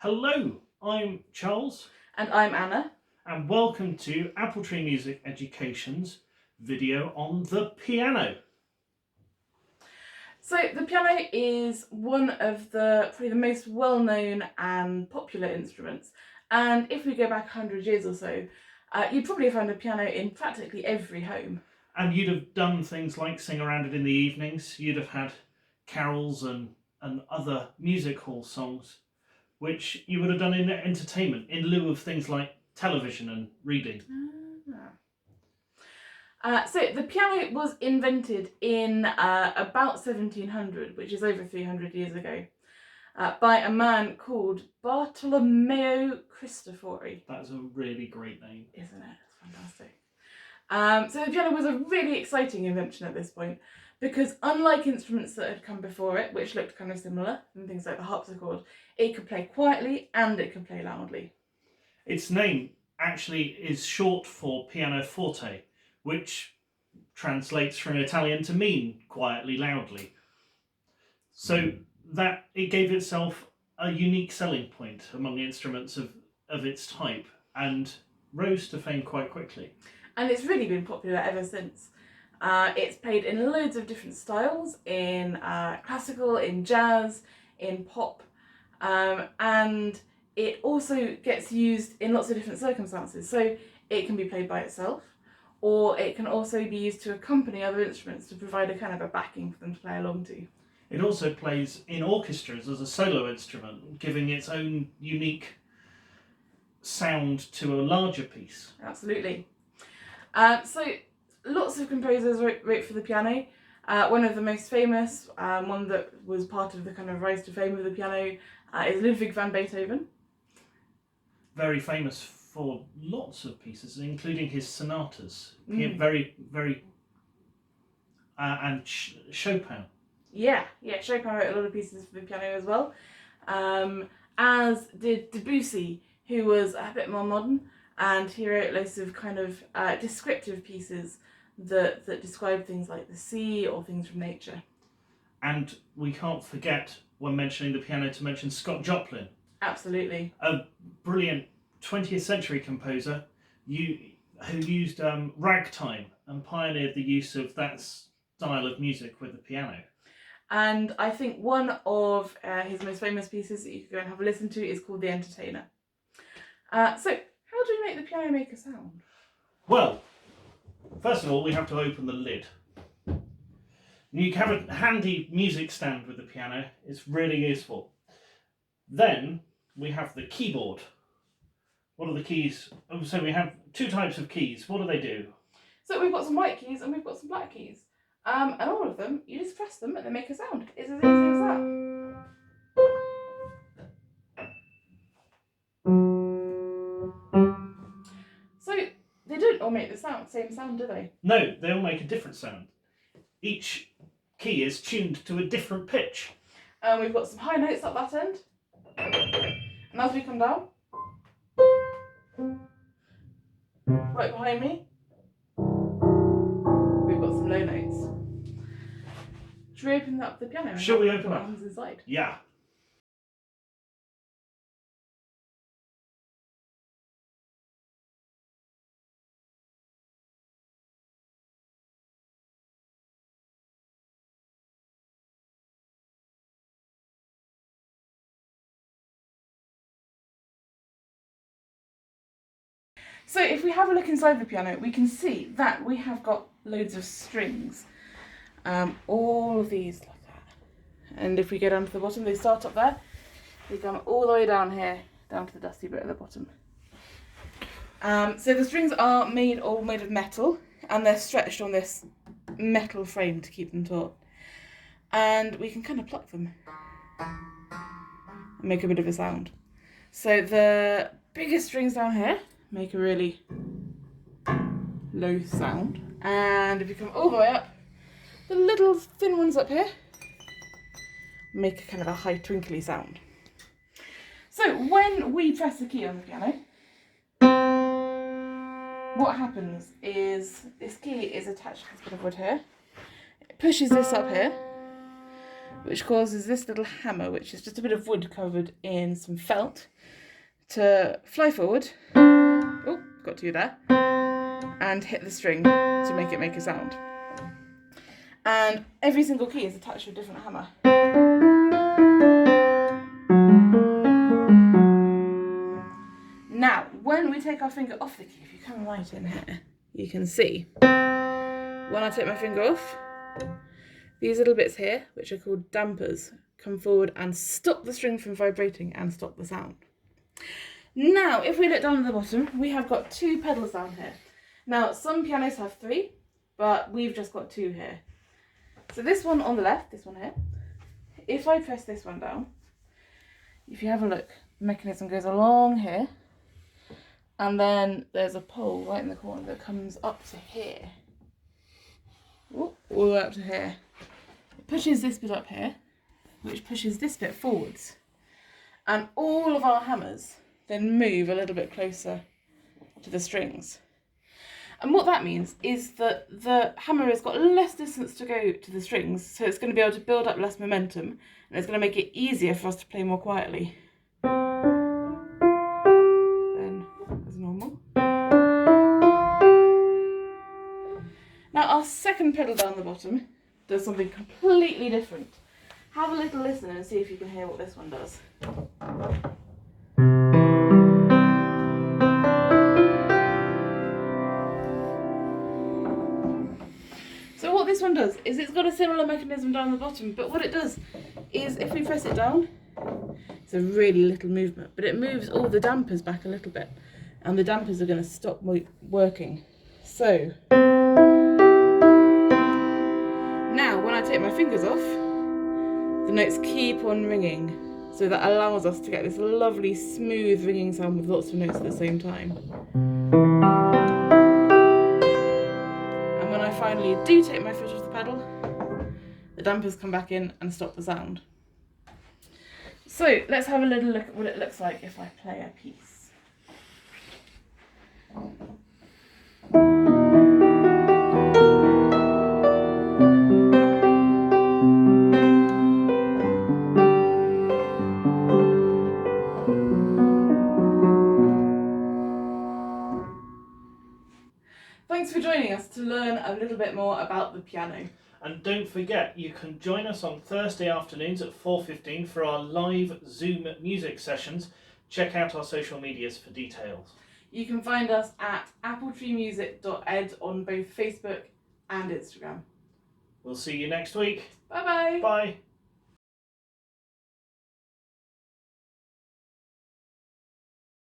Hello, I'm Charles. And I'm Anna. And welcome to Apple Tree Music Education's video on the piano. So the piano is one of probably the most well-known and popular instruments. And if we go back 100 years or so, you'd probably have found a piano in practically every home. And you'd have done things like sing around it in the evenings. You'd have had carols and other music hall songs, which you would have done in entertainment in lieu of things like television and reading. So the piano was invented in about 1700, which is over 300 years ago, by a man called Bartolomeo Cristofori. That is a really great name. Isn't it? It's fantastic. So the piano was a really exciting invention at this point, because unlike instruments that had come before it, which looked kind of similar, and things like the harpsichord, it could play quietly and it could play loudly. Its name actually is short for pianoforte, which translates from Italian to mean quietly, loudly. So that it gave itself a unique selling point among instruments of its type and rose to fame quite quickly. And it's really been popular ever since. It's played in loads of different styles, in classical, in jazz, in pop, and it also gets used in lots of different circumstances. So it can be played by itself, or it can also be used to accompany other instruments to provide a kind of a backing for them to play along to. It also plays in orchestras as a solo instrument, giving its own unique sound to a larger piece. Absolutely. So lots of composers wrote for the piano. One of the most famous, one that was part of the kind of rise to fame of the piano, is Ludwig van Beethoven. Very famous for lots of pieces, including his sonatas. Mm. And Chopin. Yeah, Chopin wrote a lot of pieces for the piano as well, as did Debussy, who was a bit more modern, and he wrote loads of kind of descriptive pieces that describe things like the sea or things from nature. And we can't forget, when mentioning the piano, to mention Scott Joplin. Absolutely. A brilliant 20th century composer who used ragtime and pioneered the use of that style of music with the piano. And I think one of his most famous pieces that you could go and have a listen to is called The Entertainer. So, how do we make the piano make a sound? Well, first of all, we have to open the lid. You can have a handy music stand with the piano. It's really useful. Then we have the keyboard. What are the keys? Oh, so we have two types of keys. What do they do? So we've got some white keys and we've got some black keys. And all of them, you just press them and they make a sound. It's as easy as that. So they don't all make the same sound, do they? No, they all make a different sound. Each key is tuned to a different pitch. And we've got some high notes at that end. And as we come down, right behind me, we've got some low notes. Should we open up the piano? Shall we open up? What happens inside? Yeah. So if we have a look inside the piano, we can see that we have got loads of strings. All of these like that. And if we go down to the bottom, they start up there. They come all the way down here, down to the dusty bit at the bottom. So the strings are all made of metal, and they're stretched on this metal frame to keep them taut. And we can kind of pluck them and make a bit of a sound. So the biggest strings down here make a really low sound, and if you come all the way up, the little thin ones up here make a kind of a high twinkly sound. So when we press the key on the piano, what happens is this key is attached to this bit of wood here. It pushes this up here, which causes this little hammer, which is just a bit of wood covered in some felt, to fly forward. Oh, got to there. And hit the string to make it make a sound. And every single key is attached to a different hammer. Now, when we take our finger off the key, if you come right in here, you can see when I take my finger off, these little bits here, which are called dampers, come forward and stop the string from vibrating and stop the sound. Now, if we look down at the bottom, we have got 2 pedals down here. Now, some pianos have 3, but we've just got 2 here. So this one on the left, this one here, if I press this one down, if you have a look, the mechanism goes along here, and then there's a pole right in the corner that comes up to here. All the way up to here. It pushes this bit up here, which pushes this bit forwards. And all of our hammers then move a little bit closer to the strings. And what that means is that the hammer has got less distance to go to the strings, so it's going to be able to build up less momentum, and it's going to make it easier for us to play more quietly than as normal. Now our second pedal down the bottom does something completely different. Have a little listen and see if you can hear what this one does. So what this one does is it's got a similar mechanism down the bottom, but what it does is if we press it down, it's a really little movement, but it moves all the dampers back a little bit, and the dampers are going to stop working. So now when I take my fingers off, the notes keep on ringing, so that allows us to get this lovely smooth ringing sound with lots of notes at the same time. And when I finally do take my foot off the pedal, the dampers come back in and stop the sound. So let's have a little look at what it looks like if I play a piece. Thanks for joining us to learn a little bit more about the piano. And don't forget, you can join us on Thursday afternoons at 4:15 for our live Zoom music sessions. Check out our social medias for details. You can find us at appletreemusic.ed on both Facebook and Instagram. We'll see you next week. Bye bye. Bye.